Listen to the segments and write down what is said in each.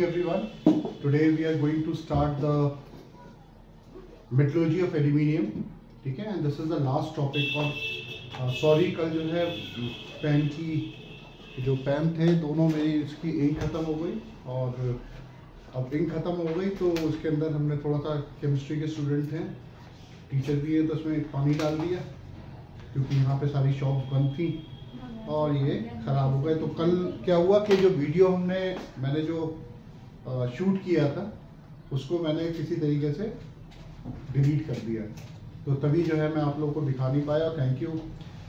everyone. Today we are going to start the metallurgy of aluminium. ठीक है, and this is the last topic. और sorry कल जो है पेन की जो पेन थे दोनों मेरी इसकी इंक ख़त्म हो गई और अब इंक ख़त्म हो गई तो उसके अंदर हमने थोड़ा सा केमिस्ट्री के स्टूडेंट हैं, टीचर भी है तो उसमें पानी डाल दिया क्योंकि यहाँ पे सारी शॉप बंद थी और ये ख़राब हो गए। तो कल क्या हुआ कि जो वीडियो मैंने जो शूट किया था उसको मैंने किसी तरीके से डिलीट कर दिया, तो तभी जो है मैं आप लोगों को दिखा नहीं पाया। Thank you.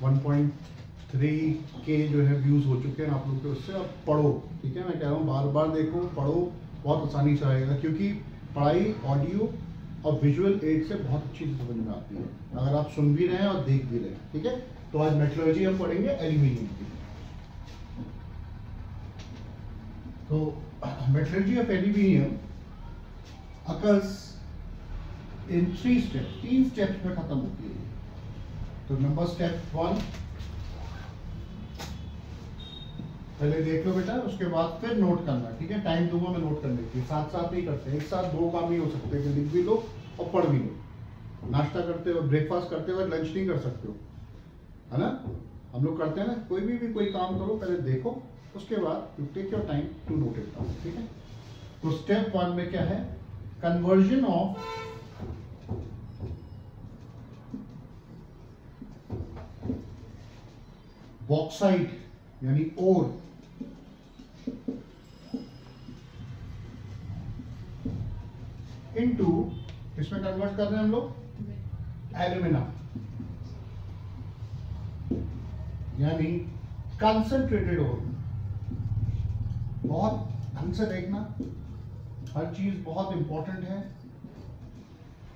1.3K जो है व्यूज़ हो चुके हैं आप लोग के उससे। अब पढ़ो, ठीक है, मैं कह रहा हूँ बार बार देखो, पढ़ो, बहुत आसानी से आएगा क्योंकि पढ़ाई ऑडियो और विजुअल एड से बहुत अच्छी से समझ में आती है अगर आप सुन भी रहे हैं और देख भी रहे हैं। ठीक है, तो आज मेटलर्जी हम पढ़ेंगे एल्यूमिनियम की। तो metallurgy of aluminium occurs in 3 steps, 3 steps में खत्म होती है। तो नंबर स्टेप 1 पहले देख लो बेटा, उसके बाद फिर नोट करना। ठीक है, टाइम दूंगा मैं नोट करने के, साथ साथ नहीं करते, एक साथ 2 काम ही हो सकते हैं कि लिख भी लो और पढ़ भी लो। नाश्ता करते हो, ब्रेकफास्ट करते हो, लंच नहीं कर सकते हो, है ना। हम लोग करते हैं ना, कोई भी कोई काम करो पहले देखो, उसके बाद you take your time to note it down. ठीक है, तो स्टेप 1 में क्या है, कन्वर्जन ऑफ बॉक्साइट यानी ओर इनटू, इसमें कन्वर्ट कर रहे हैं हम लोग एल्यूमिना, यानी कंसंट्रेटेड ओर। बहुत ढंग से देखना, हर चीज बहुत इंपॉर्टेंट है।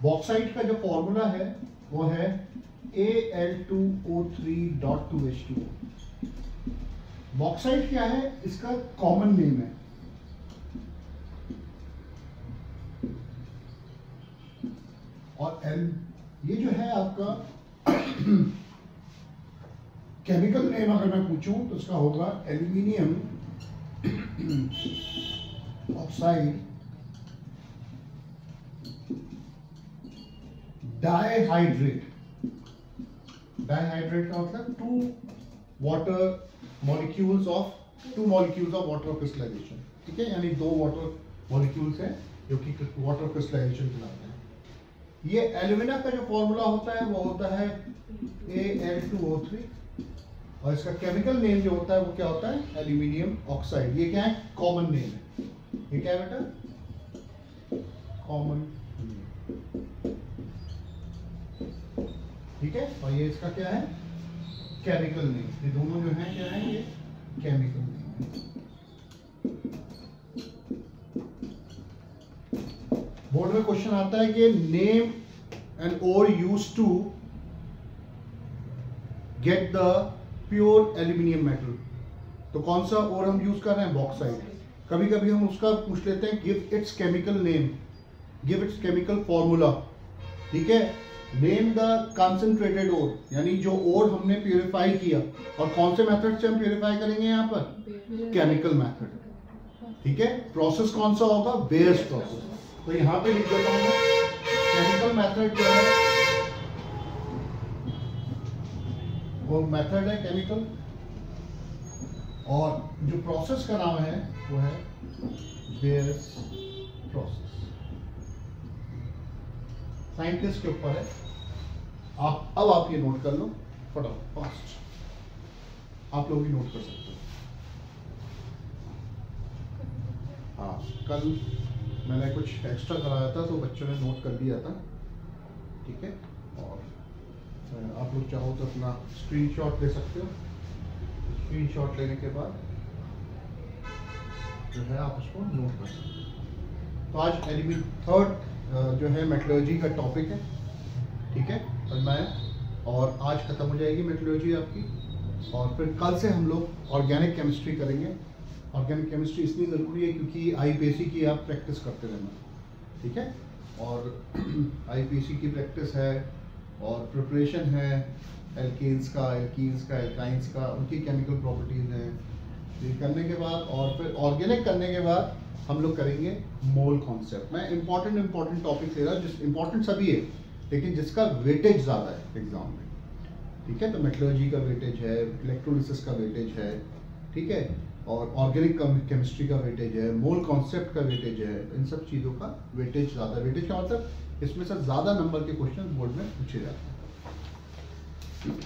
बॉक्साइट का जो फॉर्मूला है वो है Al2O3.2H2O। बॉक्साइट क्या है, इसका कॉमन नेम है। और ये जो है आपका केमिकल नेम अगर मैं पूछूं तो इसका होगा एल्यूमिनियम ऑक्साइड डाइहाइड्रेट। डाइहाइड्रेट का मतलब 2 मॉलिक्यूल्स ऑफ वाटर क्रिस्टलाइजेशन। ठीक है, यानी 2 वाटर मॉलिक्यूल्स हैं जो कि वाटर क्रिस्टलाइजेशन कहलाते हैं। ये एल्यूमिना का जो फॉर्मूला होता है वो होता है Al2O3 और इसका केमिकल नेम जो होता है वो क्या होता है, एल्यूमिनियम ऑक्साइड। ये क्या है, कॉमन नेम है। ये क्या है बेटा, कॉमन नेम। ठीक है, और ये इसका क्या है, केमिकल नेम। ये दोनों जो हैं क्या है, ये केमिकल नेम है। बोर्ड में क्वेश्चन आता है कि name an ore used to get the pure aluminium metal. तो कौन सा ओर हम यूज कर रहे हैं, बॉक्साइट। कभी कभी हम उसका पूछ लेते हैं give its chemical name, give its chemical formula. ठीक है, नेम द कंसंट्रेटेड ओर, यानी जो ओर हमने प्यूरिफाई किया। और कौन से मेथड से हम प्यूरिफाई करेंगे यहाँ पर, केमिकल मेथड। ठीक है, प्रोसेस कौन सा होगा, बेयर्स प्रोसेस। तो यहाँ पे लिख देता हूँ केमिकल मेथड जो है वो मेथड है केमिकल, और जो प्रोसेस का नाम है वो है बेयर्स प्रोसेस। साइंटिस्ट के ऊपर है। अब आप ये नोट कर लो फटाफट, फास्ट आप लोग भी नोट कर सकते हो। हाँ, कल मैंने कुछ एक्स्ट्रा कराया था तो बच्चों ने नोट कर लिया था। ठीक है, और आप लोग चाहो तो अपना स्क्रीनशॉट ले सकते हो। स्क्रीनशॉट लेने के बाद जो है आप उसको नोट कर सकते हो। तो आज एलिमेंट 3 जो है मेटलर्जी का टॉपिक है। ठीक है, और आज खत्म हो जाएगी मेटलर्जी आपकी, और फिर कल से हम लोग ऑर्गेनिक केमिस्ट्री करेंगे। ऑर्गेनिक केमिस्ट्री इसलिए ज़रूरी है क्योंकि आईपीएसी की आप प्रैक्टिस करते रहना। ठीक है, और आईपीएसी की प्रैक्टिस है और प्रिपरेशन है एल्केन्स का, एल्काइंस का, उनकी केमिकल प्रॉपर्टीज़ हैं। ये करने के बाद और फिर ऑर्गेनिक करने के बाद हम लोग करेंगे मोल कॉन्सेप्ट। मैं इंपॉर्टेंट टॉपिक ले रहा हूँ, जिस इंपॉर्टेंट सभी है लेकिन जिसका वेटेज ज़्यादा है एग्जाम में, ठीक है। तो मेट्रोलॉजी का वेटेज है, इलेक्ट्रोलिसिस का वेटेज है, ठीक है, और ऑर्गेनिक केमिस्ट्री का वेटेज है, मोल कॉन्सेप्ट का वेटेज है, इन सब चीज़ों का वेटेज ज़्यादा। वेटेज का मतलब इसमें से ज़्यादा नंबर के क्वेश्चन बोर्ड में पूछे जाते हैं।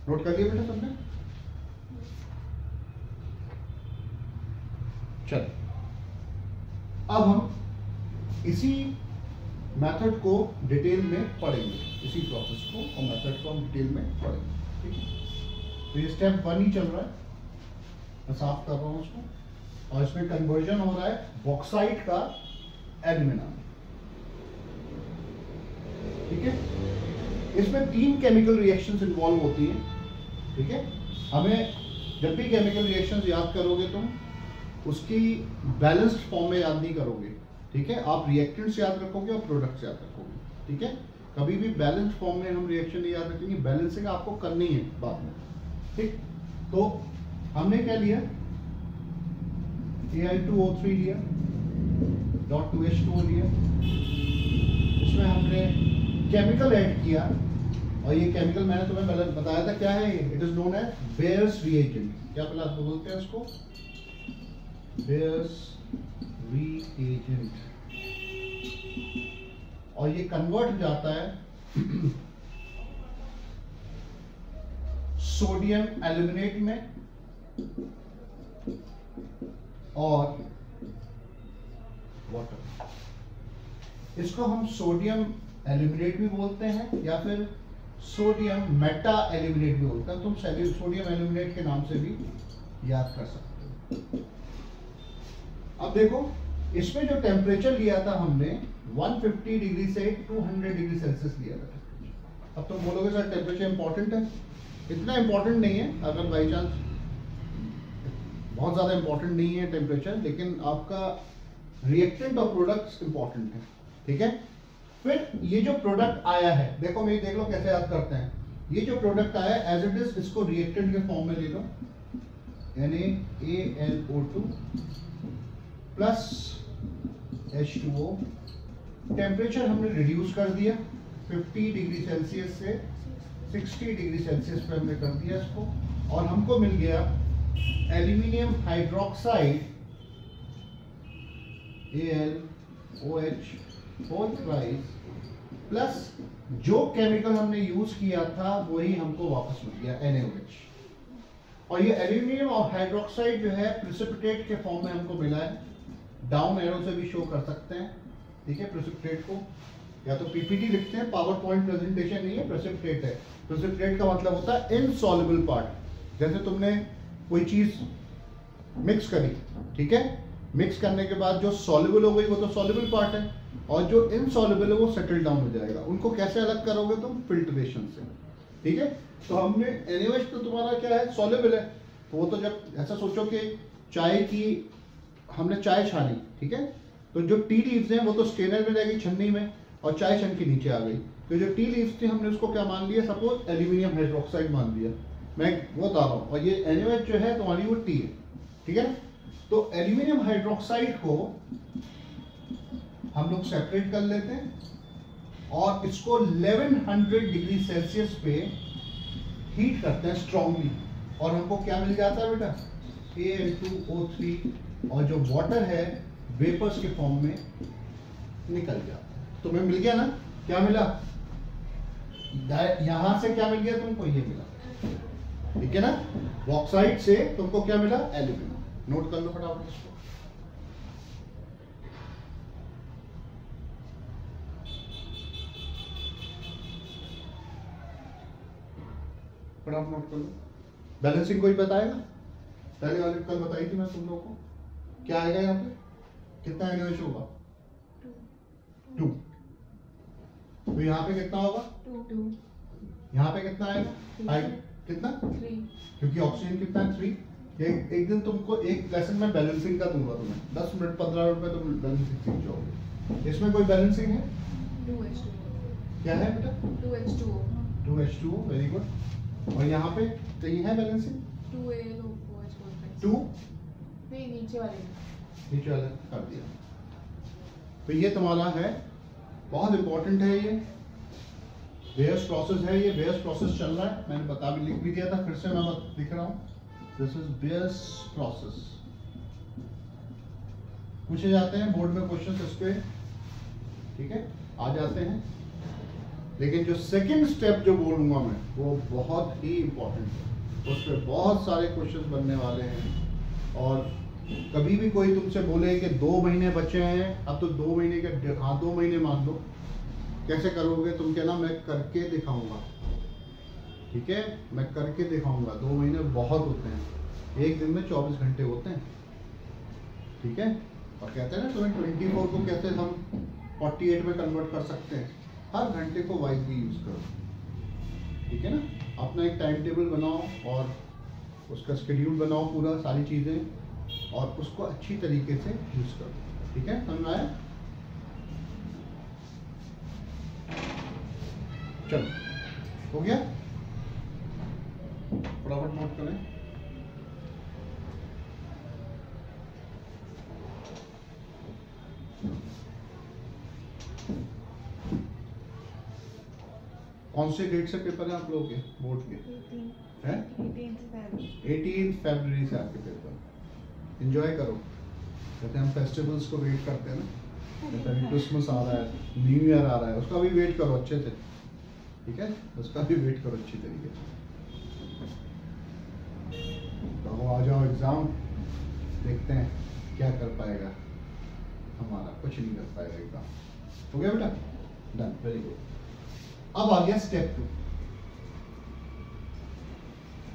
नोट कर लिया बेटा सबने? चल, अब हम इसी मेथड को डिटेल में पढ़ेंगे, इसी प्रोसेस को और मेथड को हम डिटेल में पढ़ेंगे, ठीक है। तो ये स्टेप 1 ही चल रहा है, मैं साफ कर रहा हूँ उसको, और इसमें कन्वर्जन हो रहा है बॉक्साइट का एल्यूमिना में, ठीक है। इसमें 3 केमिकल रिएक्शंस इन्वॉल्व होती हैं, ठीक है। हमें जब भी केमिकल रिएक्शंस याद करोगे तुम उसकी बैलेंस्ड फॉर्म में याद नहीं करोगे, ठीक है। आप रिएक्टेंट्स याद रखोगे और प्रोडक्ट्स याद रखोगे, ठीक है। कभी भी बैलेंस्ड फॉर्म में हम रिएक्शन नहीं याद रखेंगे, बैलेंसिंग आपको करनी है बाद में, ठीक। तो हमने क्या लिया, Al2O3 लिया, .2H2O लिया, इसमें हमने केमिकल ऐड किया, और ये केमिकल मैंने तुम्हें बताया था क्या है, it is known as Bayer's reagent. क्या बोलते हैं इसको? Bayer's reagent. और ये कन्वर्ट हो जाता है सोडियम एल्यूमिनेट में और वाटर। इसको हम सोडियम एल्यूमिनेट भी बोलते हैं या फिर सोडियम मेटा एल्यूमिनेट भी बोलते हैं। तुम सोडियम एल्यूमिनेट के नाम से भी याद कर सकते हो। अब देखो, इसमें जो टेम्परेचर लिया था हमने 150 डिग्री से 200 डिग्री सेल्सियस लिया था। अब तुम बोलोगे सर टेम्परेचर इंपॉर्टेंट है, इतना इंपॉर्टेंट नहीं है, अगर बाई चांस बहुत ज़्यादा इंपॉर्टेंट नहीं है टेम्परेचर, लेकिन आपका रिएक्टेंट और प्रोडक्ट्स इंपॉर्टेंट है, ठीक है। फिर ये जो प्रोडक्ट आया है, देखो मेरी देख लो कैसे याद करते हैं। ये जो प्रोडक्ट आया है एज इट इज, इसको रिएक्टेंट के फॉर्म में ले लो, NaAlO2 प्लस H2O। टेम्परेचर हमने रिड्यूस कर दिया 50 डिग्री सेल्सियस से 60 डिग्री सेल्सियस पे हमने कर दिया इसको, और हमको मिल गया एल्यूमिनियम हाइड्रोक्साइड AlOH प्लस जो केमिकल हमने यूज किया था वही हमको वापस मिल गया NaOH। और ये एल्यूमिनियम और हाइड्रोक्साइड जो है प्रेसिपिटेट के फॉर्म में हमको मिला है, डाउन एरो से भी शो कर सकते हैं, ठीक है। प्रेसिपिटेट को या तो पीपीटी लिखते हैं, पावर पॉइंट प्रेजेंटेशन नहीं है, प्रेसिपिटेट है। प्रेसिपिटेट का मतलब होता है इनसॉल्युबल पार्ट। जैसे तुमने कोई चीज मिक्स करी, ठीक है, मिक्स करने के बाद जो सॉल्युबल हो गई वो तो सॉल्युबल पार्ट है, और जो इनसॉल्युबल है वो सेटल डाउन हो जाएगा। उनको कैसे अलग करोगे तुम? फिल्ट्रेशन से, ठीक है। तो हमने NaOH तो तुम्हारा क्या है, सॉल्युबल है, तो वो तो जब ऐसा सोचो कि चाय की हमने चाय छानी, ठीक है, तो जो टी लीव्स हैं वो तो स्टेनर में रहेगी छन्नी में, और चाय छन के नीचे आ गई, तो जो टी लीव्स थी हमने उसको क्या मान लिया, सपोज एल्यूमिनियम हाइड्रोक्साइड मान लिया, मैं वो बता रहा हूँ, और ये NaOH जो है तुम्हारी वो टी है, ठीक है। तो एल्यूमिनियम हाइड्रोक्साइड को हम लोग सेपरेट कर लेते हैं और इसको 1100 डिग्री सेल्सियस पे हीट करते हैं स्ट्रांगली, और हमको क्या मिल जाता है बेटा, Al2O3, और जो वाटर है वेपर्स के फॉर्म में निकल जाता है। तुम्हें मिल गया ना, क्या मिला, यहां से क्या मिल गया तुमको, ये मिला, ठीक है ना। बॉक्साइट से तुमको क्या मिला, एल्यूमिनियम। नोट कर लो फटाफट इसको। फटाफट नोट कर लो। बैलेंसिंग कोई बताएगा? पहले वाले कल बताई थी मैं तुम लोगों को, क्या आएगा यहाँ पे, कितना NaOH होगा, 2। तो यहाँ पे कितना होगा, 2। यहाँ पे कितना आएगा, कितना, 3, क्योंकि ऑक्सीजन कितना है, 3। एक दिन तुमको एक लेसन में बैलेंसिंग का दूंगा, तुम्हें 10 मिनट 15 मिनट में तुम बैलेंसिंग सीख जाओगे। इसमें कोई बैलेंसिंग है, 2H2O। क्या है बेटा, 2H2O, वेरी गुड। और यहाँ पे कहीं है बैलेंसिंग, 2AlOH। 2 नहीं, नीचे वाले कर दिया। तो ये तुम्हारा है, बहुत इंपॉर्टेंट है ये बेयर्स प्रोसेस है। ये बेयर्स प्रोसेस चल रहा है, मैंने लिख भी दिया था, फिर से मैं लिख रहा हूँ। This is bears process. पूछे जाते हैं बोर्ड में क्वेश्चन इस पे, ठीक है, आ जाते हैं। लेकिन जो सेकंड स्टेप जो बोलूंगा मैं, वो बहुत ही इंपॉर्टेंट है। उस पर बहुत सारे क्वेश्चन बनने वाले हैं। और कभी भी कोई तुमसे बोले कि 2 महीने बचे हैं, अब तो 2 महीने के, हाँ 2 महीने मान लो, कैसे करोगे? तुम कहना मैं करके दिखाऊंगा, ठीक है, मैं करके दिखाऊंगा। 2 महीने बहुत होते हैं, एक दिन में 24 घंटे होते हैं, ठीक है। और कहते हैं ना तुम्हें 24 को कैसे हम 48 में कन्वर्ट कर सकते हैं। हर घंटे को वाइजली यूज करो, ठीक है ना। अपना एक टाइम टेबल बनाओ और उसका शेड्यूल बनाओ पूरा, सारी चीज़ें, और उसको अच्छी तरीके से यूज करो, ठीक है। समझ आया? चलो, हो गया? फटाफट नोट करें। कौन से डेट से पेपर है आप लोगों के बोर्ड के? 18 फरवरी से आपके पेपर। एंजॉय करो। कहते हैं हम फेस्टिवल्स को वेट करते हैं ना, कहते हैं क्रिसमस आ रहा है, न्यू ईयर आ रहा है, उसका भी वेट करो अच्छे से, ठीक है, उसका भी वेट करो अच्छी तरीके से। तो आ जाओ एग्जाम, देखते हैं क्या कर पाएगा हमारा। कुछ नहीं कर पाएगा एग्जाम। हो गया बेटा? Done, very good. अब आ गया स्टेप 2।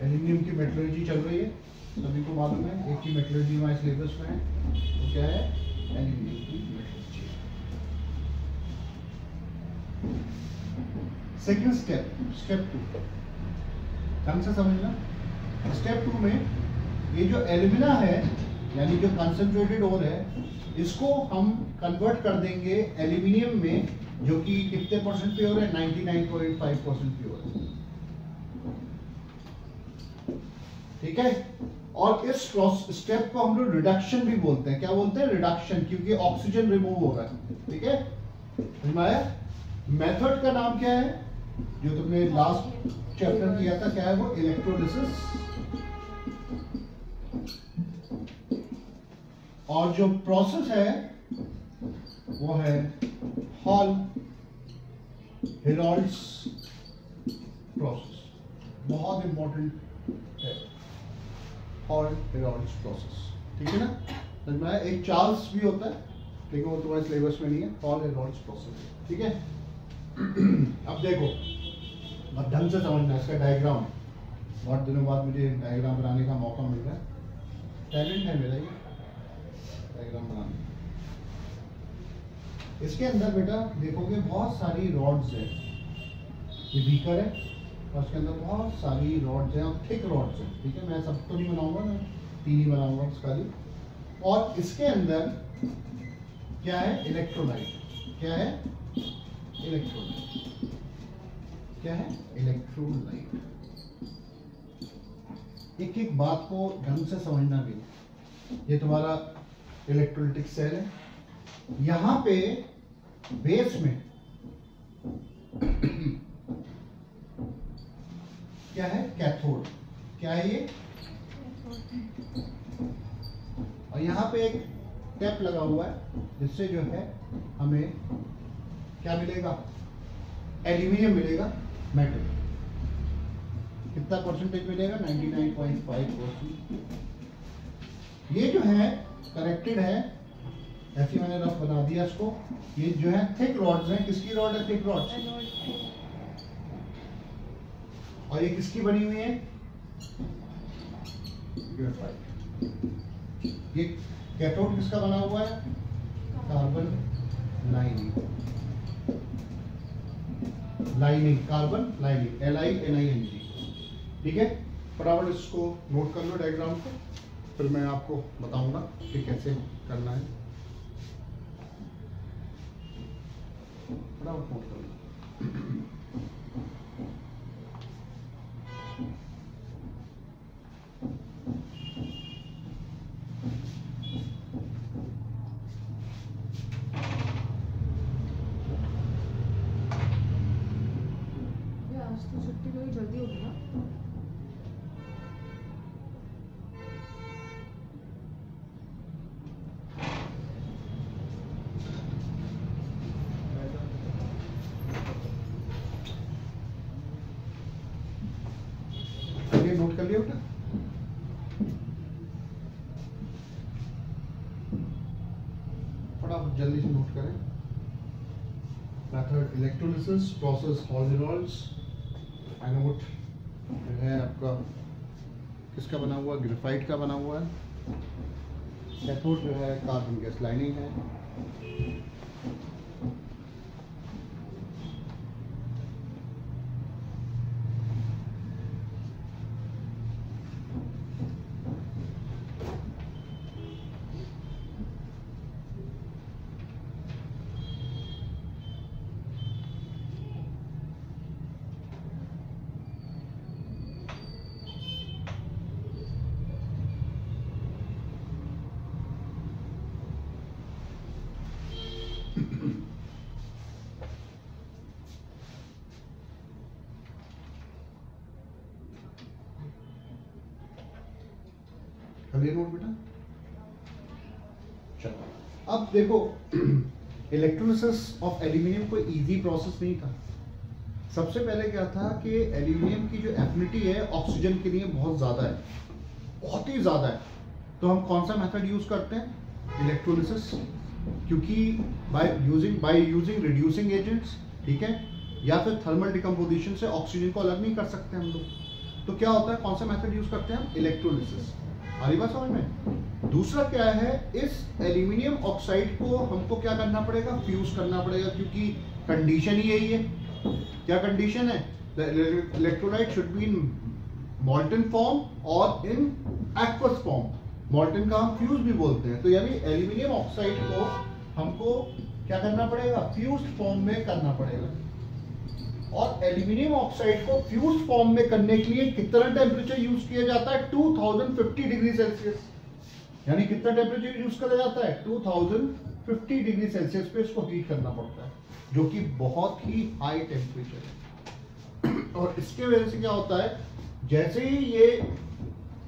एल्यूमिनियम की मेटलर्जी चल रही है, सभी को मालूम है। एक ही मेटलर्जी हमारे सिलेबस में है, तो क्या है? एल्यूमिनियम की मेटलर्जी। सेकंड स्टेप, स्टेप 2, ढंग से समझना। स्टेप 2 में ये जो एल्यूमिना है, यानी जो कंसंट्रेटेड ओर है, इसको हम कन्वर्ट कर देंगे एल्यूमिनियम में, जो कि कितने परसेंट प्योर है? 99.5% प्योर है, ठीक है। और इस स्टेप को हम लोग रिडक्शन भी बोलते हैं। क्या बोलते हैं? रिडक्शन, क्योंकि ऑक्सीजन रिमूव हो रहा है, ठीक है। समझ आया? मेथड का नाम क्या है जो तुमने लास्ट चैप्टर किया था? क्या है वो? इलेक्ट्रोलिसिस। और जो प्रोसेस है वो है हॉल हेरॉल्ड्स प्रोसेस। बहुत इंपॉर्टेंट है हॉल हेरॉल्ड्स प्रोसेस, ठीक है ना। समझ में आया? एक चार्ल्स भी होता है, लेकिन वो तुम्हारे सिलेबस में नहीं है। हॉल हेरॉल्ड्स प्रोसेस, ठीक है। अब देखो, अब ढंग से समझना इसका डायग्राम। बहुत दिनों बाद मुझे डायग्राम बनाने का मौका मिल रहा है, टैलेंट है मेरा ये डायग्राम बनाने। इसके अंदर बेटा देखोगे बहुत सारी रॉड्स है। ये बीकर है और उसके अंदर बहुत सारी रॉड्स हैं, और थिक रॉड्स हैं, ठीक है। मैं सब तो नहीं बनाऊंगा, मैं 3 ही बनाऊंगा उसका भी। और इसके अंदर क्या है? इलेक्ट्रोलाइट। क्या है? इलेक्ट्रोलाइट। क्या है? इलेक्ट्रोलाइट। एक एक बात को ढंग से समझना भी। ये तुम्हारा इलेक्ट्रोलिटिक सेल है, यहां पे बेस में क्या है? कैथोड। क्या है ये? और यहाँ पे एक टैप लगा हुआ है, जिससे जो है हमें क्या मिलेगा? एल्यूमिनियम मिलेगा, मेटल। कितना परसेंटेज मिलेगा? 99.5%। ये जो है कनेक्टेड है, ऐसे मैंने रफ बना दिया इसको। ये जो है थिक रॉड्स हैं। किसकी रॉड है? Thick rods. और ये किसकी बनी हुई है? ये कैथोड किसका बना हुआ है? Carbon lining. Carbon lining, LiNiNg, ठीक है। फटाफट इसको नोट कर लो डायग्राम को, फिर मैं आपको बताऊंगा कि कैसे करना है। फटाफट नोट कर लो। बेटा? फटाफट जल्दी से नोट करें। मेथड इलेक्ट्रोलिसिस, प्रोसेस हॉलोजोल्स, एनोड जो है आपका किसका बना हुआ? ग्रेफाइट का बना हुआ है। कैथोड जो है कार्बन गैस लाइनिंग है। क्लियर नोट बेटा? चलो अब देखो, इलेक्ट्रोलिसिस ऑफ एल्यूमिनियम कोई इजी प्रोसेस नहीं था। सबसे पहले क्या था कि एल्यूमिनियम की जो एफिनिटी है ऑक्सीजन के लिए बहुत ज़्यादा है, बहुत ही ज़्यादा है। तो हम कौन सा मेथड यूज़ करते हैं? इलेक्ट्रोलिसिस, क्योंकि बाय यूजिंग रिड्यूसिंग एजेंट्स, ठीक है, या फिर थर्मल डिकम्पोजिशन से ऑक्सीजन को अलग नहीं कर सकते हम लोग। तो क्या होता है, कौन सा मेथड यूज़ करते हैं हम? इलेक्ट्रोलिसिस। आ रही बात समझ में? दूसरा क्या है, इस एल्यूमिनियम ऑक्साइड को हमको क्या करना पड़ेगा? फ्यूज करना पड़ेगा, क्योंकि कंडीशन ही यही है। क्या कंडीशन है? Electrolyte should be in मॉल्टन form और इन एक्वस फॉर्म। मॉल्टन का हम फ्यूज भी बोलते हैं। तो यानी एल्यूमिनियम ऑक्साइड को हमको क्या करना पड़ेगा? फ्यूज्ड फॉर्म में करना पड़ेगा। और एल्यूमिनियम ऑक्साइड को फ्यूज्ड फॉर्म में करने के लिए कितना टेम्परेचर यूज किया जाता है? 2050 डिग्री सेल्सियस। यानी कितना टेम्परेचर यूज किया जाता है? 2050 डिग्री सेल्सियस पे इसको हीट करना पड़ता है, जो कि बहुत ही हाई टेम्परेचर है। और इसके वजह से क्या होता है, जैसे ही ये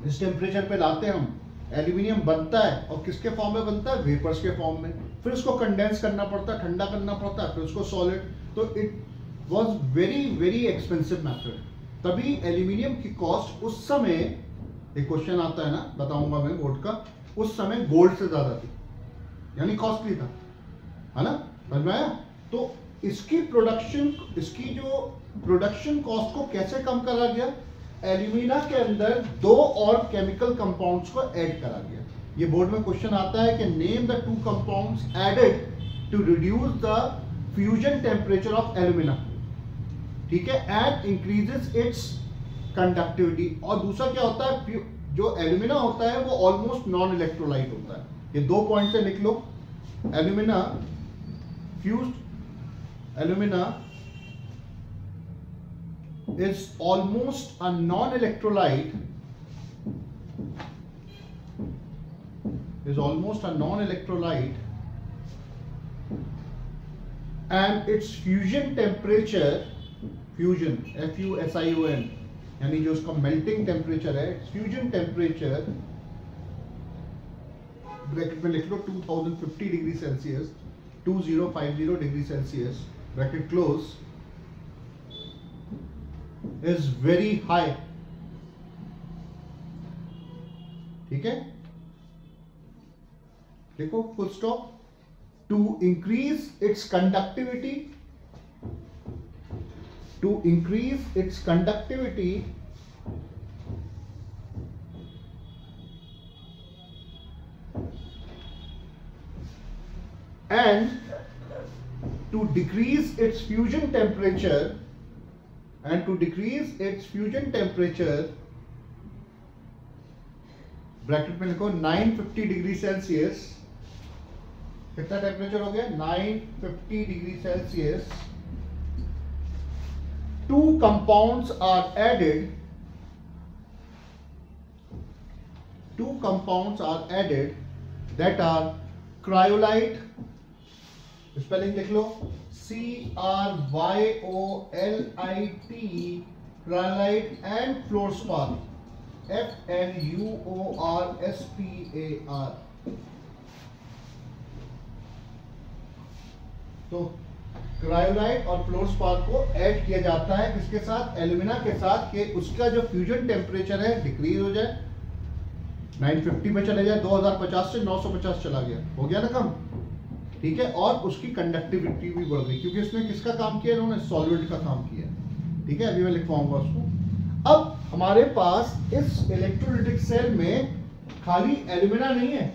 इस टेम्परेचर पे लाते हैं हम, एल्यूमिनियम बनता है, और किसके फॉर्म में बनता है? वेपर्स के फॉर्म में। फिर उसको कंडेंस करना पड़ता है, ठंडा करना पड़ता है, फिर उसको सॉलिड। तो it was very very expensive method. तभी एल्यूमिनियम की कॉस्ट उस समय, एक क्वेश्चन आता है ना, बताऊंगा मैं बोर्ड का, उस समय गोल्ड से ज्यादा थी, यानी कॉस्टली था, है ना? समझ में आया? तो इसकी जो प्रोडक्शन कॉस्ट को कैसे कम करा गया? एल्यूमिना के अंदर 2 और केमिकल कंपाउंड्स को ऐड करा गया। ये बोर्ड में क्वेश्चन आता है कि name the 2 compounds added to reduce the fusion temperature of alumina, ठीक है, एंड इंक्रीजेस इट्स कंडक्टिविटी। और दूसरा क्या होता है, जो एल्यूमिना होता है वो ऑलमोस्ट नॉन इलेक्ट्रोलाइट होता है। ये 2 पॉइंट से लिख लो। Alumina, fused alumina is almost a non-electrolyte, and its fusion temperature, fusion FUSION, यानी जो उसका मेल्टिंग टेम्परेचर है, फ्यूजन टेम्परेचर ब्रैकेट में लिख लो 2050 degree Celsius, 2050 degree Celsius, bracket close, is very high, ठीक है, देखो full stop. to increase its conductivity and to decrease its fusion temperature, bracket में लिखो 950 डिग्री सेल्सियस। कितना टेम्परेचर हो गया? 950 degree Celsius. 2 compounds are added that are cryolite, spelling लिख लो CRYOLIT, cryolite, and fluorspar, FLUORSPAR। तो क्रायोलाइट और fluorspar को ऐड किया जाता है किसके साथ, एल्यूमिना के साथ, कि उसका जो फ्यूजन टेम्परेचर है डिक्रीज हो जाए, 950 पे चले जाए, 2050 से 950 चला गया, हो गया ना कम, ठीक है। और उसकी कंडक्टिविटी भी बढ़ गई, क्योंकि इसने किसका काम किया, इन्होंने सॉल्वेंट का काम किया, ठीक है। अभी मैं लिखवाऊंगा उसको। अब हमारे पास इस इलेक्ट्रोलिटिक सेल में खाली एल्यूमिना नहीं है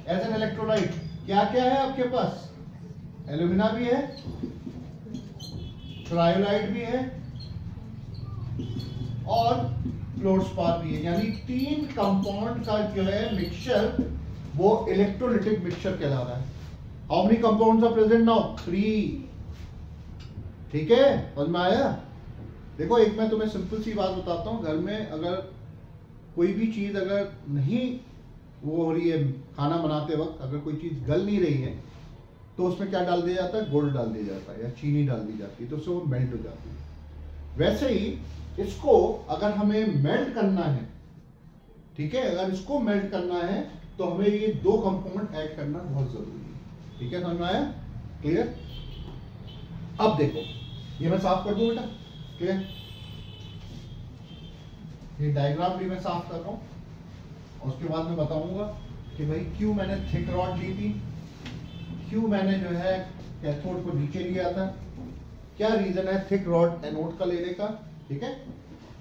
एज एन इलेक्ट्रोलाइट, क्या क्या है आपके पास, एल्यूमिना भी है, क्रायोलाइट भी है और फ्लोरस्पार भी है, यानी 3 कंपाउंड का जो है मिक्सचर वो इलेक्ट्रोलिटिक मिक्सचर कहला रहा है। How many compounds are present now, 3, ठीक है, समझ में आया। देखो एक मैं तुम्हें सिंपल सी बात बताता हूं, घर में अगर कोई भी चीज अगर नहीं वो हो रही है, खाना बनाते वक्त अगर कोई चीज गल नहीं रही है तो उसमें क्या डाल दिया जाता है, गुड़ डाल दिया जाता है या चीनी डाल दी जाती है, तो उससे वो मेल्ट हो जाती है। वैसे ही इसको अगर हमें मेल्ट करना है, ठीक है, अगर इसको मेल्ट करना है तो हमें ये 2 कंपाउंड ऐड करना बहुत जरूरी है, ठीक है, समझ में आया, क्लियर। अब देखो ये मैं साफ कर दूं बेटा, क्लियर, ये डायग्राम भी मैं साफ कर रहा हूं और उसके बाद मैं बताऊंगा कि भाई क्यों मैंने थिक रॉड ली थी, क्यों मैंने जो है कैथोड को नीचे लिया था, क्या रीजन है थिक रॉड एनोड का लेने का, ठीक है।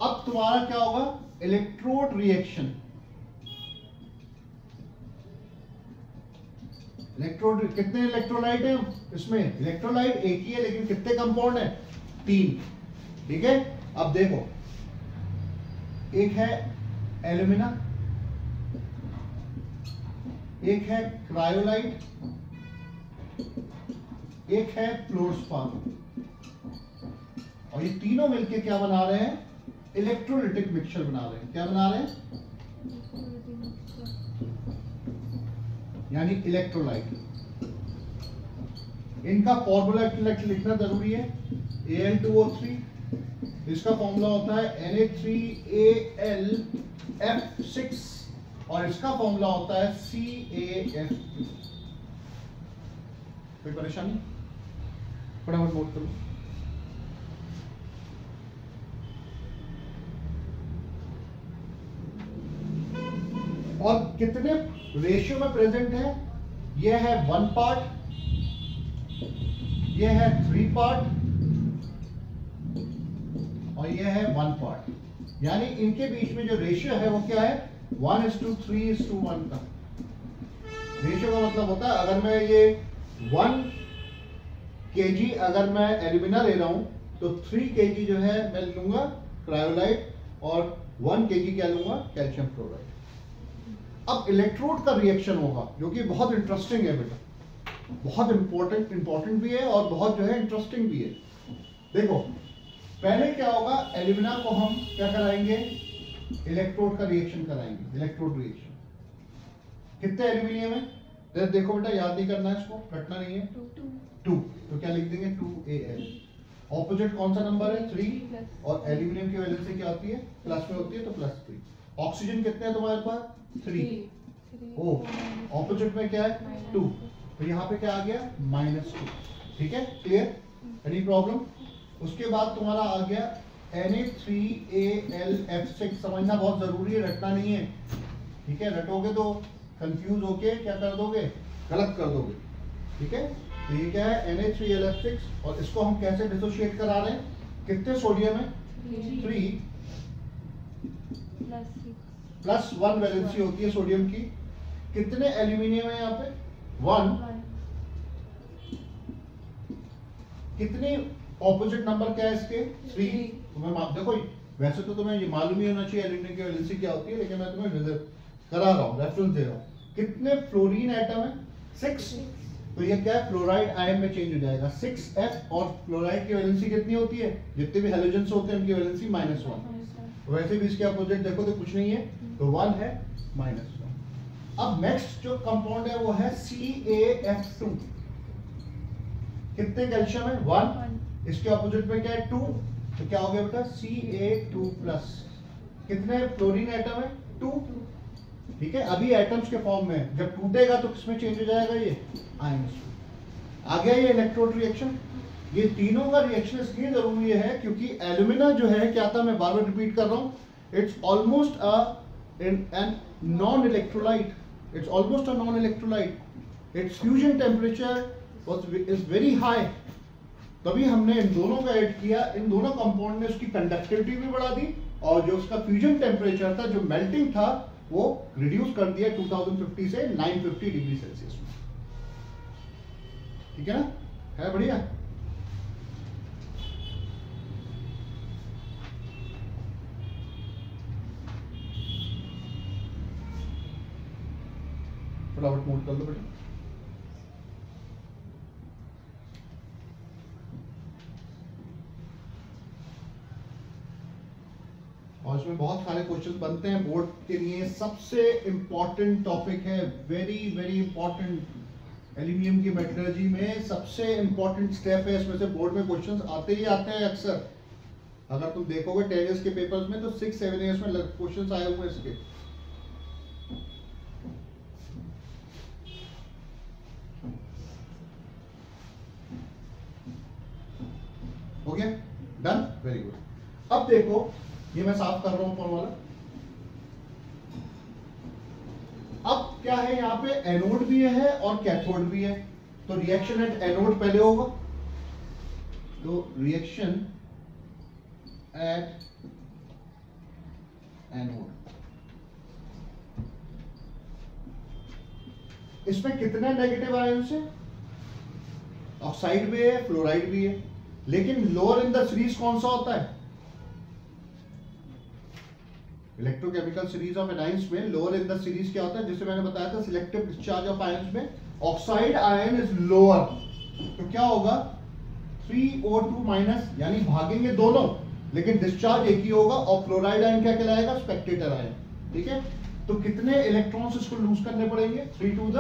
अब तुम्हारा क्या होगा, इलेक्ट्रोड रिएक्शन, इलेक्ट्रोड, कितने इलेक्ट्रोलाइट है इसमें, इलेक्ट्रोलाइट एक ही है लेकिन कितने कंपाउंड है, 3, ठीक है। अब देखो एक है एल्यूमिना, एक है क्रायोलाइट, एक है फ्लोरस्पार, और ये तीनों मिलके क्या बना रहे हैं, इलेक्ट्रोलिटिक मिक्सचर बना रहे हैं, क्या बना रहे हैं, यानी इलेक्ट्रोलाइट। इनका फॉर्मूला लिखना जरूरी है, Al2O3, इसका फॉर्मूला होता है Na3Al(F6) और इसका फॉर्मूला होता है CaF2। कोई परेशानी, फटाफट नोट करो। और कितने रेशियो में प्रेजेंट है, यह है 1 पार्ट, यह है 3 पार्ट और यह है 1 पार्ट, यानी इनके बीच में जो रेशियो है वो क्या है, 1:3:1 का रेशियो। का मतलब होता है अगर मैं ये 1 kg अगर मैं एल्यूमिना ले रहा हूं तो 3 kg जो है मैं लूंगा क्रायोलाइट और 1 kg क्या लूंगा, कैल्शियम फ्लोराइड। अब इलेक्ट्रोड का रिएक्शन होगा जो कि बहुत इंटरेस्टिंग है बेटा, बहुत इंपॉर्टेंट भी है और बहुत जो है इंटरेस्टिंग भी है। देखो पहले क्या होगा, एल्यूमिना को हम क्या कराएंगे, इलेक्ट्रोड का रिएक्शन कराएंगे, इलेक्ट्रोड रिएक्शन। कितने एल्यूमिनियम है, देखो बेटा याद नहीं करना है, इसको रटना नहीं है, 2, तो क्या लिख देंगे 2Al। ऑपोजिट कौन सा नंबर है, 3, और एल्यूमिनियम की वैलेंसी क्या होती है, प्लस में होती है तो +3। ऑक्सीजन कितने हैं तुम्हारे पास, 3, ओ ऑपोजिट में क्या है 2, तो यहाँ पे क्या आ गया -2, ठीक है, क्लियर, एनी प्रॉब्लम। उसके बाद तुम्हारा आ गया Na3Al(F6), समझना बहुत जरूरी है, रटना नहीं है, ठीक है, रटोगे तो कंफ्यूज होके क्या कर दोगे, गलत कर दोगे, ठीक है। तो ये क्या है Na3Al(F6) और इसको हम कैसे डिसोशिएट करा रहे हैं, कितने सोडियम है, 3 +1 वैलेंसी होती है सोडियम की, कितने एल्यूमिनियम है यहाँ पे, 1, कितने ऑपोजिट नंबर क्या है इसके, 3। तुम्हें देखो वैसे तो तुम्हें ये मालूम ही होना चाहिए एल्यूमिनियम की वैलेंसी क्या होती है, लेकिन मैं तुम्हें करा रहा हूँ, रेफरेंस दे रहा हूँ। कितने फ्लोरीन एटम है, 6, तो ये क्या है फ्लोराइड आयन में चेंज हो जाएगा, 6F, और फ्लोराइड की वैलेंसी कितनी होती है, जितने भी हैलोजेंस होते हैं उनकी वैलेंसी -1, वैसे भी इसके अपोजिट देखो तो कुछ नहीं है, तो 1 है, -1। अब नेक्स्ट जो कंपाउंड है वो है CaF2, कितने कैल्शियम है, 1, इसके अपोजिट में क्या है 2, तो क्या हो गया बेटा Ca2+। कितने फ्लोरीन एटम है, 2, ठीक है। अभी एटम्स के फॉर्म में, जब टूटेगा तो किसमें चेंज हो जाएगा, ये आयंस। आ गया ये इलेक्ट्रोड रिएक्शन, ये तीनों का रिएक्शन इसलिए जरूरी है क्योंकि एल्यूमिना जो है, क्या था, मैं बार बार रिपीट कर रहा हूं, it's almost an non electrolyte, it's almost a non electrolyte, it's fusion temperature is very high. तभी हमने इन दोनों का ऐड किया, इन दोनों कंपाउंड ने उसकी कंडक्टिविटी भी बढ़ा दी और जो उसका फ्यूजन टेम्परेचर था, जो मेल्टिंग था, वो रिड्यूस कर दिया 2050 से 950 डिग्री सेल्सियस में। ठीक है ना, है बढ़िया। फटाफट मूव कर दो बेटा। और इसमें बहुत सारे क्वेश्चन बनते हैं बोर्ड के लिए। सबसे इंपॉर्टेंट टॉपिक है, वेरी वेरी इंपॉर्टेंट, एल्यूमिनियम की मेटलर्जी में सबसे इंपॉर्टेंट स्टेप है। इसमें से बोर्ड में क्वेश्चंस आते ही आते हैं अक्सर। अगर तुम देखोगे 10 इयर्स के पेपर्स में तो 6-7 इयर्स में क्वेश्चंस आए हुए इसके। हो गया, डन, वेरी गुड। अब देखो, ये मैं साफ कर रहा हूं ऊपर वाला। अब क्या है, यहां पे एनोड भी है और कैथोड भी है, तो रिएक्शन एट एनोड पहले होगा। तो रिएक्शन एट एनोड, इसमें कितने नेगेटिव आयंस है? ऑक्साइड भी है, फ्लोराइड भी है, लेकिन लोअर इन द सीरीज कौन सा होता है? इलेक्ट्रोकेमिकल सीरीज ऑफ एनाइंस में लोअर इन द सीरीज क्या होता है, जिसे मैंने बताया था सिलेक्टिव डिस्चार्ज ऑफ आयंस में ऑक्साइड आयन इज लोअर, तो क्या होगा 3O2 माइनस, यानी भागेंगे दोनों लेकिन डिस्चार्ज एक ही होगा, और फ्लोराइड आयन क्या कहलाएगा? Spectator ion. ठीक है, तो कितने इलेक्ट्रॉन्स इसको लूज करने पड़ेंगे? 3 टू द,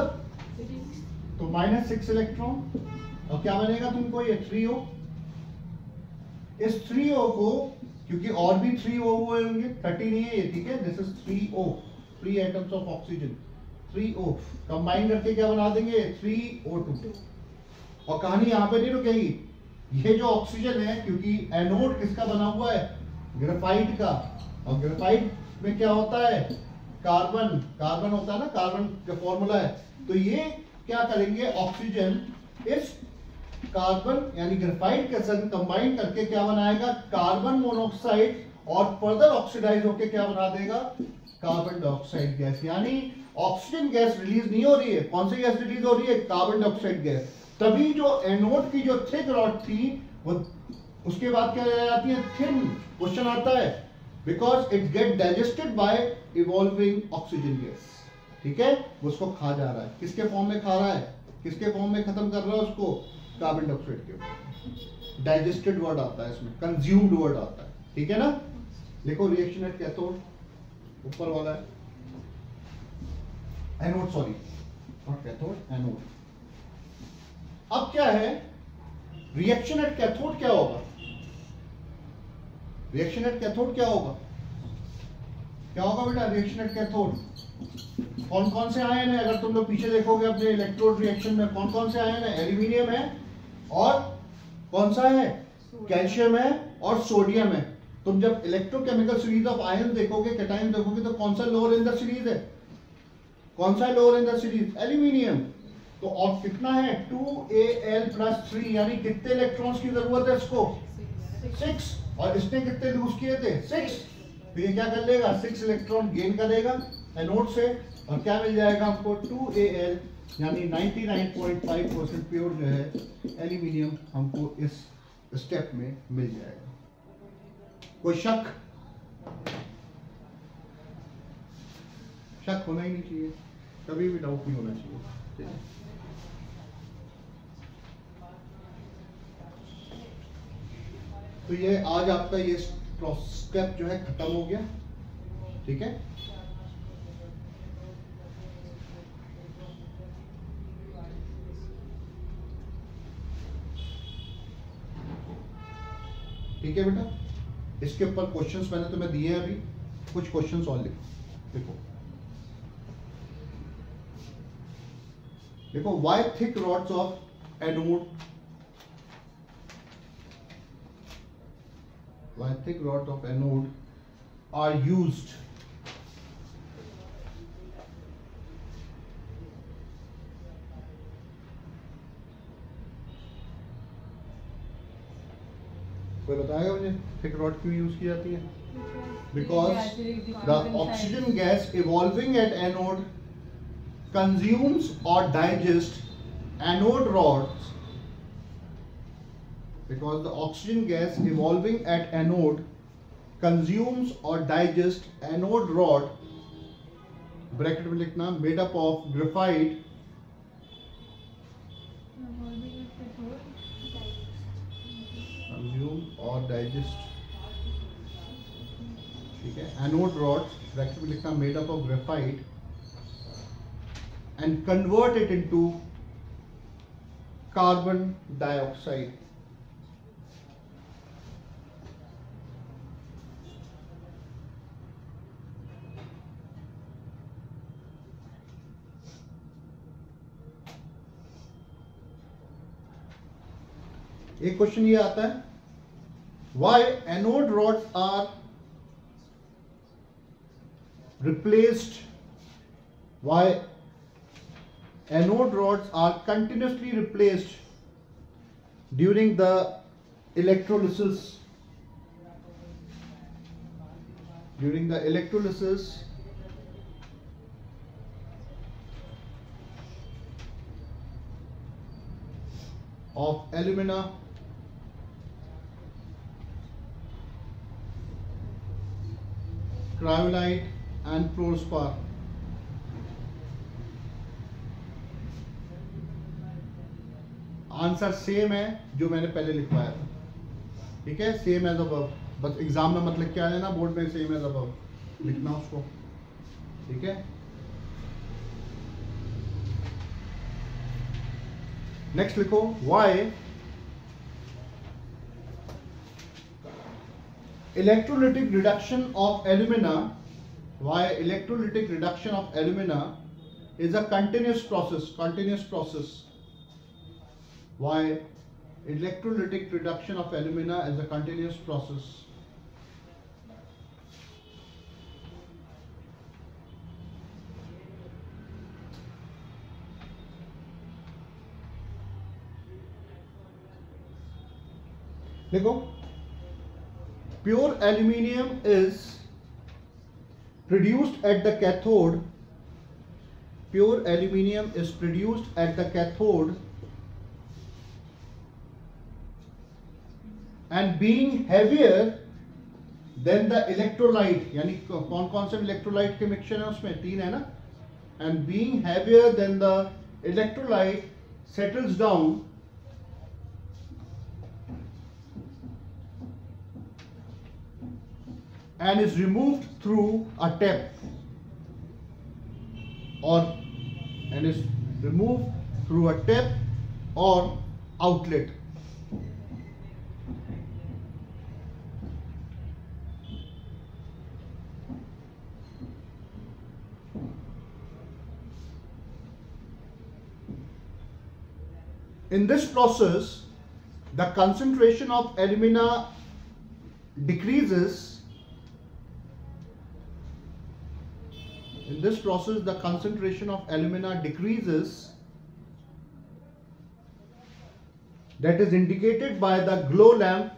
तो -6 इलेक्ट्रॉन, और क्या बनेगा तुमको? ये 3O। इस 3O को, क्योंकि और भी 3O हुए होंगे, 30 नहीं है ये, ठीक है, this is 3O, 3 atoms of oxygen, 3O combine करके क्या बना देंगे? 3O2। और कहानी यहां पे नहीं रुकेगी, ये जो ऑक्सीजन है, क्योंकि एनोड किसका बना हुआ है? ग्रेफाइट का, और ग्रेफाइट में क्या होता है? कार्बन, कार्बन होता है ना, कार्बन का फॉर्मूला है। तो ये क्या करेंगे? ऑक्सीजन इस कार्बन यानी ग्रेफाइट के संग कंबाइन करके क्या बनाएगा? कार्बन मोनोऑक्साइड, और फर्दर ऑक्सीडाइज होकर क्या बना देगा? Carbon dioxide gas. यानी ऑक्सीजन गैस रिलीज नहीं हो रही है, कौन सी गैस रिलीज हो रही है? Carbon dioxide gas. तभी जो एनोड की जो थिक रॉड थी, वो उसके बाद क्या जाती है? थिन। क्वेश्चन आता है because it get digested by evolving oxygen gas. ठीक है, उसको खा जा रहा है, किसके फॉर्म में खा रहा है? किसके फॉर्म में खत्म कर रहा है उसको? कार्बन डाइऑक्साइड के। डाइजेस्टेड वर्ड आता है इसमें, कंज्यूम्ड वर्ड आता है। ठीक है ना, लिखो रिएक्शन एट कैथोड, ऊपर वाला है anode, sorry naught cathode, anode. अब क्या है रिएक्शन एट कैथोड? क्या होगा रिएक्शन एट कैथोड? क्या होगा? क्या होगा बेटा रिएक्शन एट कैथोड? कौन कौन से आयन है? अगर तुम लोग पीछे देखोगे अपने इलेक्ट्रोड रिएक्शन में, कौन कौन से आयन है? एल्यूमिनियम है, और कौन सा है? कैल्शियम है, और सोडियम है। तुम जब इलेक्ट्रोकेमिकल सीरीज ऑफ आयन देखोगे, कैटायन देखोगे, तो कौन सा लोअर इन द सीरीज है? कौन सा lower in the series? Aluminium. तो और कितना है? 2Al+3, यानी कितने इलेक्ट्रॉन्स की जरूरत है इसको? 6। और इसने कितने लूज किए थे? 6। तो ये क्या कर लेगा? 6 इलेक्ट्रॉन गेन करेगा एनोड से, और क्या मिल जाएगा हमको? 2Al, यानी 99.5% प्योर जो है एल्यूमिनियम हमको इस स्टेप में मिल जाएगा। कोई शक? शक होना ही नहीं चाहिए, कभी भी डाउट नहीं होना चाहिए। तो ये आज आपका ये स्टेप जो है खत्म हो गया। ठीक है, ठीक है बेटा, इसके ऊपर क्वेश्चंस मैंने तुम्हें दिए हैं अभी, कुछ क्वेश्चंस और लिखो। देखो देखो, why thick rods of anode why thick rod of anode are used कोई बताएगा मुझे थिक रॉड क्यों यूज की जाती है? Because the oxygen gas evolving at anode consumes or digests anode rods. Because the oxygen gas evolving at anode consumes or digests anode rod, bracket में लिखना, made up of graphite consume or digest, ठीक है, anode rods bracket में लिखना made up of graphite and convert it into carbon dioxide. एक question ये आता है, why anode rods are replaced, why anode rods are continuously replaced during the electrolysis of alumina cryolite and fluorspar. Answer same है जो मैंने पहले लिखवाया था, ठीक है, सेम एज अबव. बस एग्जाम में मतलब क्या लेना, बोर्ड में सेम एज अबव लिखना उसको, ठीक है. नेक्स्ट लिखो, why electrolytic reduction of alumina, why electrolytic reduction of alumina is a continuous process, why electrolytic reduction of alumina is a continuous process. देखो, pure aluminium is produced at the cathode. Pure aluminium is produced at the cathode and being heavier than the electrolyte, यानी कौन कौन से electrolyte के mixture है उसमें, 3 है ना, and being heavier than the electrolyte settles down and is removed through a tap or outlet. In this process, the concentration of alumina decreases. In this process, the concentration of alumina decreases, that is indicated by the glow lamp.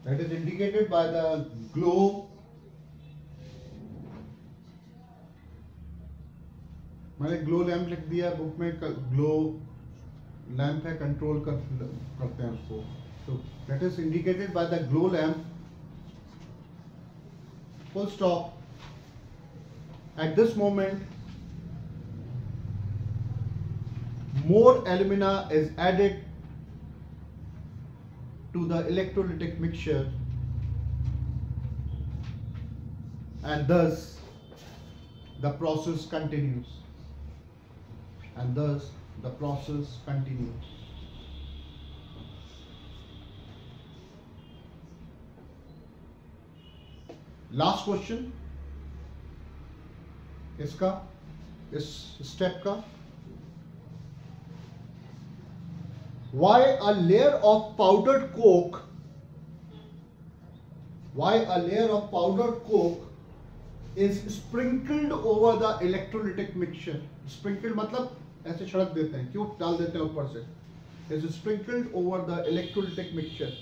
That is indicated by the glow मैंने glow lamp लिख दिया book में, glow lamp है, control करते हैं उसको, तो that is indicated by the glow lamp, full stop. At this moment more alumina is added to the electrolytic mixture and thus the process continues. Last question इसका, इस step का। Why a layer of powdered coke? Why a layer of powdered coke is sprinkled over the electrolytic mixture? Sprinkled मतलब ऐसे छिड़क देते हैं, क्यों डाल देते हैं ऊपर से? Is sprinkled over the electrolytic mixture.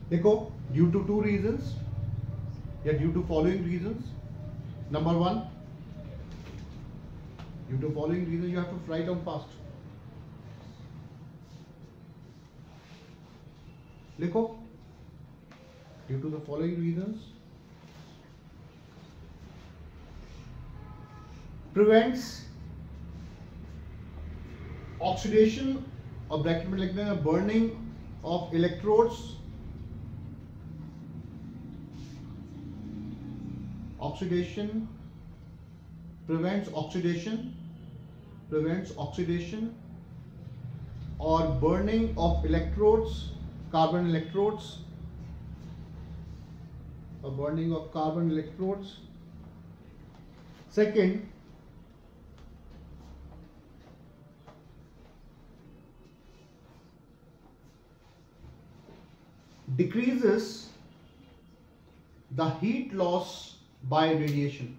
देखो, due to two reasons या due to following reasons. Number one, due to following reasons, you have to write down fast. लिखो, due to the following reasons, prevents oxidation और bracket में लिख देना burning of electrodes, oxidation, prevents oxidation or burning of electrodes, carbon electrodes, or burning of carbon electrodes. Second, decreases the heat loss by radiation.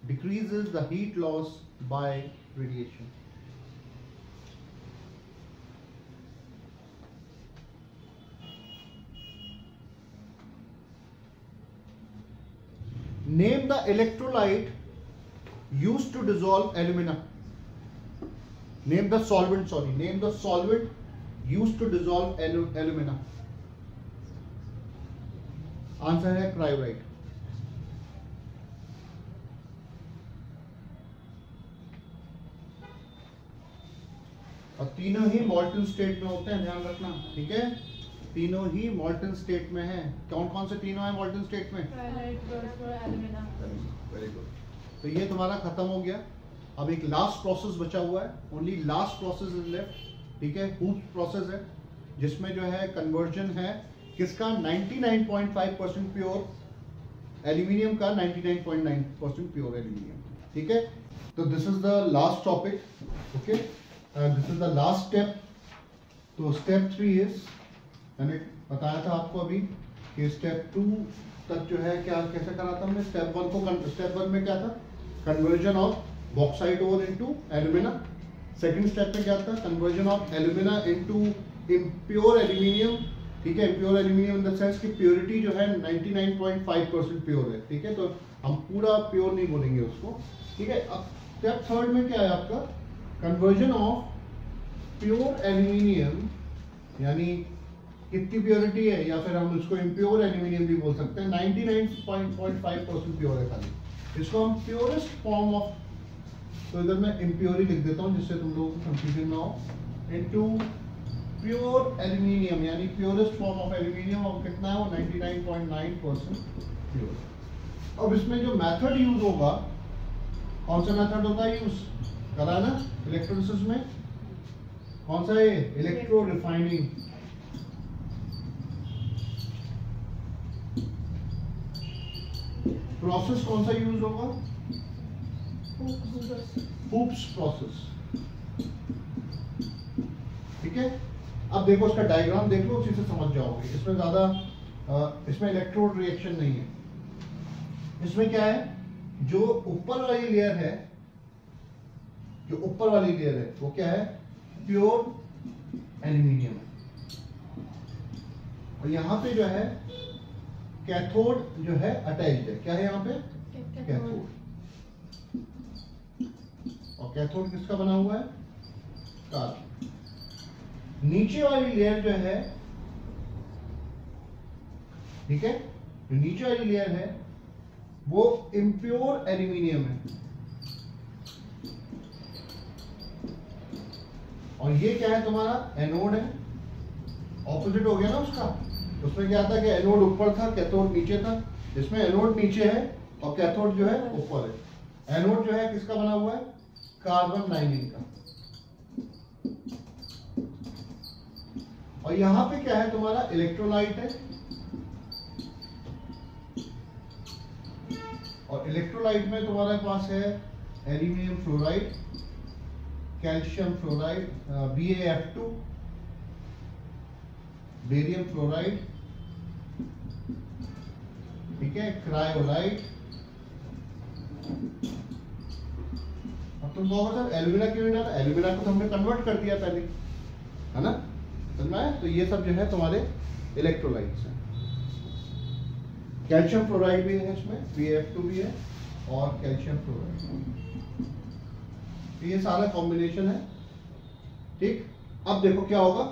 Decreases the heat loss by radiation. Name the electrolyte used to dissolve alumina. Name the solvent, name the solvent used to dissolve alumina. Answer है cryolite. और तीनों ही मॉल्टन state में होते हैं, ध्यान रखना, ठीक है? तीनों ही मॉल्टन स्टेट में हैं। कौन कौन से तीनों हैं मॉल्टन स्टेट में? Very good. तो ये तुम्हारा खत्म हो गया। अब एक लास्ट प्रोसेस बचा हुआ है, only last process is left, ठीक है? हूप्स प्रोसेस है, जिसमें जो है कन्वर्जन है किसका? 99.5% प्योर एल्यूमिनियम का 99.9% प्योर एल्यूमिनियम, ठीक है? तो this is the last topic, okay? This is the last step. तो स्टेप 3 इज, मैंने बताया था आपको अभी कि स्टेप 2 तक जो है क्या कैसे करा था हमने। स्टेप 1 को, स्टेप 1 में क्या था? Conversion of bauxite ore into alumina. Second step में क्या था? Conversion of alumina into impure aluminium, ठीक है? Impure aluminium in the sense की प्योरिटी जो है 99.5% प्योर है, ठीक है? तो हम पूरा प्योर नहीं बोलेंगे उसको, ठीक है? अब स्टेप 3 में क्या है आपका? कन्वर्जन ऑफ प्योर एल्यूमिनियम, यानी कितनी प्योरिटी है, या फिर हम इसको इम्प्योर एल्यूमिनियम भी बोल सकते हैं, 99.5% प्योर है खाली, इसको हम प्योरेस्ट फॉर्म ऑफ, तो इधर मैं इम्प्योर ही लिख देता हूँ जिससे तुम लोगों को कंफ्यूजन ना हो, इनटू प्योर एल्यूमिनियम, यानी प्योरेस्ट फॉर्म ऑफ एल्यूमिनियम, और कितना है वो? 99.9% प्योर। अब इसमें जो मेथड यूज होगा, कौन सा मेथड होता है यूज करा ना इलेक्ट्रोलिसिस में? कौन सा है? Electro refining. प्रोसेस कौन सा यूज होगा? हूप्स प्रोसेस, ठीक है? अब देखो इसका डायग्राम देख लो, उसी से समझ जाओगे। इसमें ज्यादा इसमें इलेक्ट्रोड रिएक्शन नहीं है। इसमें क्या है? जो ऊपर वाली लेयर है, जो ऊपर वाली लेयर है वो क्या है? प्योर एल्यूमिनियम है, और यहाँ पे जो है कैथोड जो है अटैच्ड है। क्या है यहाँ पे? कैथोड। और कैथोड किसका बना हुआ है? कार्बन। नीचे वाली लेयर जो है, ठीक है, जो नीचे वाली लेयर है वो इम्प्योर एल्यूमिनियम है, और ये क्या है? तुम्हारा एनोड है। ऑपोजिट हो गया ना उसका। उसमें क्या था कि एनोड ऊपर था, कैथोड नीचे था। इसमें एनोड नीचे है और कैथोड जो है ऊपर है। एनोड जो है किसका बना हुआ है? कार्बन 19 का। और यहाँ पे क्या है? तुम्हारा इलेक्ट्रोलाइट है, और इलेक्ट्रोलाइट में तुम्हारे पास है aluminium fluoride, calcium fluoride BaF2, barium fluoride, ठीक है, क्रायोलाइट। अब तुम कहोगे सर एल्यूमिना क्यों नहीं डाला? एल्यूमिना को तो हमने कन्वर्ट कर दिया पहले, है ना, समझ में आया? तो ये सब जो है तुम्हारे इलेक्ट्रोलाइट्स हैं। कैल्शियम फ्लोराइड भी है इसमें, BaF2 भी है और कैल्शियम फ्लोराइड, ये सारा कॉम्बिनेशन है, ठीक। अब देखो क्या होगा,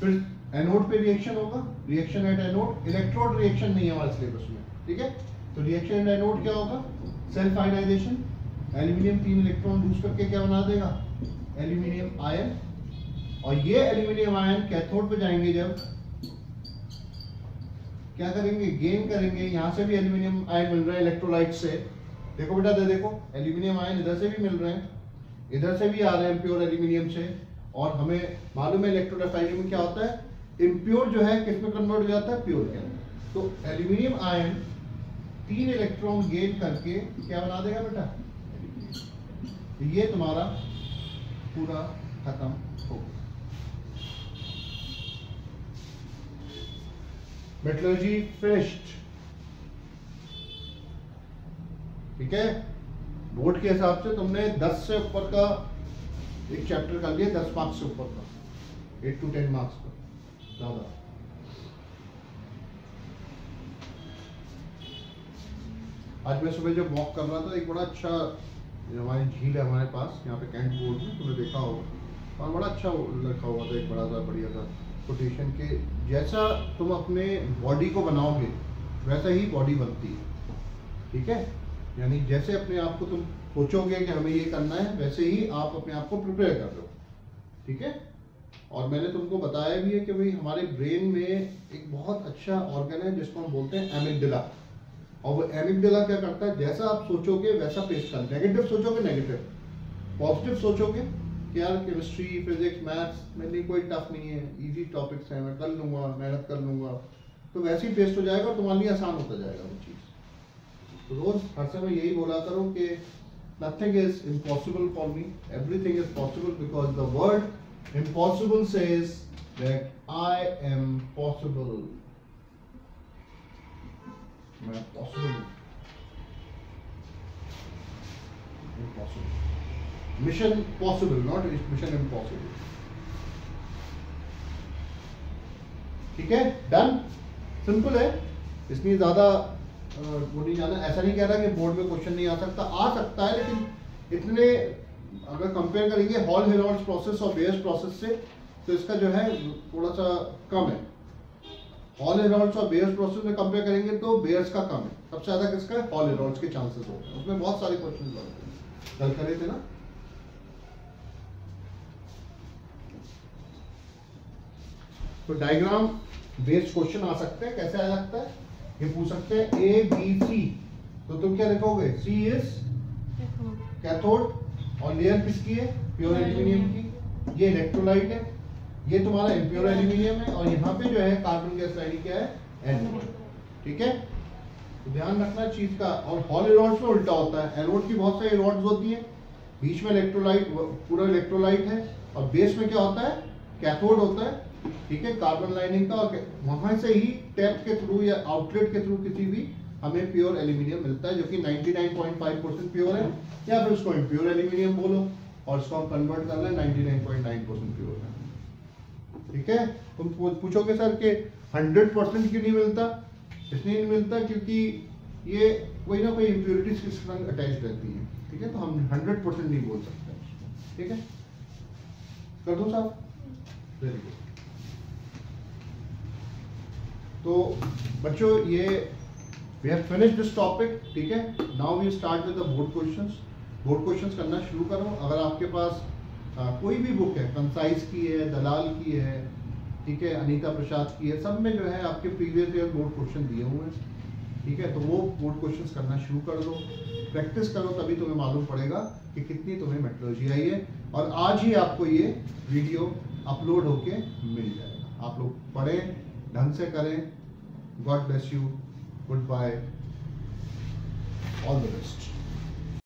फिर एनोड पे रिएक्शन होगा, reaction at anode, electrode reaction नहीं है हमारे सिलेबस में, ठीक है। तो रिएक्शन एट एनोड क्या होगा, self ionisation, aluminium 3 electron lose करके क्या बना देगा, एल्यूमिनियम आयन, और ये एल्यूमिनियम आयन कैथोड पे जाएंगे, जब क्या करेंगे, गेन करेंगे, यहाँ से भी एल्यूमिनियम आयन मिल रहा है इलेक्ट्रोलाइट से, देखो बेटा दे देखो, एल्यूमिनियम आयन इधर से भी मिल रहे हैं, इधर से भी आ रहे हैं प्योर एल्यूमिनियम से, और हमें मालूम है इलेक्ट्रोडाइनामिक्स में क्या होता है, इम्प्योर जो है किस में कन्वर्ट हो जाता है, प्योर के अंदर। तो एल्यूमिनियम आयन 3 इलेक्ट्रॉन गेन करके क्या बना देगा बेटा, तो ये तुम्हारा पूरा खत्म हो गया। मेटलर्जी फिनिश्ड, ठीक है। बोर्ड के हिसाब से तुमने 10 से ऊपर का एक चैप्टर कर लिया, 10 मार्क्स से ऊपर का, 8 to 10 मार्क्स का ज्यादा। आज मैं सुबह जब वॉक कर रहा था, एक बड़ा अच्छा हमारी झील है हमारे पास यहाँ पे कैंट बोर्ड में, तुमने देखा होगा, और बड़ा अच्छा लिखा हुआ था, एक बड़ा सा बढ़िया सा कोटेशन के, जैसा तुम अपने बॉडी को बनाओगे वैसा ही बॉडी बनती है, ठीक है। यानी जैसे अपने आप को तुम सोचोगे कि हमें ये करना है, वैसे ही आप अपने आप को प्रिपेयर कर रहे हो, ठीक है। और मैंने तुमको बताया भी है कि भाई हमारे ब्रेन में एक बहुत अच्छा ऑर्गन है जिसको हम बोलते हैं एमिगडाला, और वो एमिगडाला क्या करता है, जैसा आप सोचोगे वैसा पेश करता है। नेगेटिव सोचोगे नेगेटिव, पॉजिटिव सोचोगे कि यार केमिस्ट्री, फिजिक्स, मैथ्स मेरे लिए कोई टफ नहीं है, इजी टॉपिक्स हैं, मैं कर लूँगा, मेहनत कर लूँगा, तो वैसे ही पेस्ट हो जाएगा और तुम्हारे लिए आसान होता जाएगा वो चीज़। तो रोज हर समय यही बोला करो कि nothing is impossible for me, everything is possible because the word impossible says that I am possible. मैं possible, impossible, mission possible, not mission impossible, ठीक है, डन, सिंपल है, इसमें ज्यादा वो नहीं जाना। ऐसा नहीं कह रहा कि बोर्ड में क्वेश्चन नहीं आ सकता, आ सकता है, लेकिन इतने अगर कंपेयर करेंगे हॉल हेरॉल्ड्स प्रोसेस और बेयर्स प्रोसेस से, तो इसका जो है थोड़ा सा कम है। हॉल हेरॉल्ड्स और बेयर्स प्रोसेस में कंपेयर करेंगे तो बेयर्स का कम है, सबसे ज्यादा किसका है, हॉल हेरॉल्ड्स के चांसेस होते हैं, उसमें बहुत सारे क्वेश्चन कल करे थे ना। तो डायग्राम बेस्ड क्वेश्चन आ सकते हैं, कैसे आ सकता है, ये पूछ सकते हैं A B C, तो तुम क्या लिखोगे, C इज कैथोड, और लेयर किसकी है, प्योर एल्यूमिनियम की, ये इलेक्ट्रोलाइट है, ये तुम्हारा इम्प्योर एल्यूमिनियम है, और यहाँ पे जो है कार्बन गैस लाइन क्या है, एनोड, ठीक है। तो ध्यान रखना चीज का। और हॉल एरोड्स में उल्टा होता है, एनोड की बहुत सारी एरोड्स होती है, बीच में इलेक्ट्रोलाइट, पूरा इलेक्ट्रोलाइट है, और बेस में क्या होता है, कैथोड होता है, ठीक है, कार्बन लाइनिंग का, और वहां से ही टैप के थ्रू या आउटलेट के थ्रू किसी भी हमें प्योर एल्यूमिनियम मिलता है, जो कि 99.5% प्योर है, या फिर उसको इम्प्योर एल्यूमिनियम बोलो, और इसको हम कन्वर्ट कर लें 99.9% प्योर है, ठीक है। तुम पूछोगे सर कि 100% क्यों नहीं मिलता, इसलिए नहीं मिलता क्योंकि ये कोई ना कोई इम्प्योरिटीज के संग अटैच रहती है, ठीक है, तो हम 100% नहीं बोल सकते, ठीक है। कर दो साहब, वेरी गुड। तो बच्चों ये we have finished this topic, ठीक है। Now we start with the board questions. Board questions करना शुरू करो। अगर आपके पास कोई भी बुक है, कंसाइज की है, दलाल की है, ठीक है, अनीता प्रसाद की है, सब में जो है आपके प्रीवियस ईयर बोर्ड क्वेश्चन दिए हुए हैं, ठीक है। तो वो बोर्ड क्वेश्चंस करना शुरू कर दो, प्रैक्टिस करो, तभी तुम्हें मालूम पड़ेगा कि कितनी तुम्हें मेट्रोलॉजी आई है। और आज ही आपको ये वीडियो अपलोड होके मिल जाएगा। आप लोग पढ़ें, ढंग से करें। God bless you, goodbye. All the best.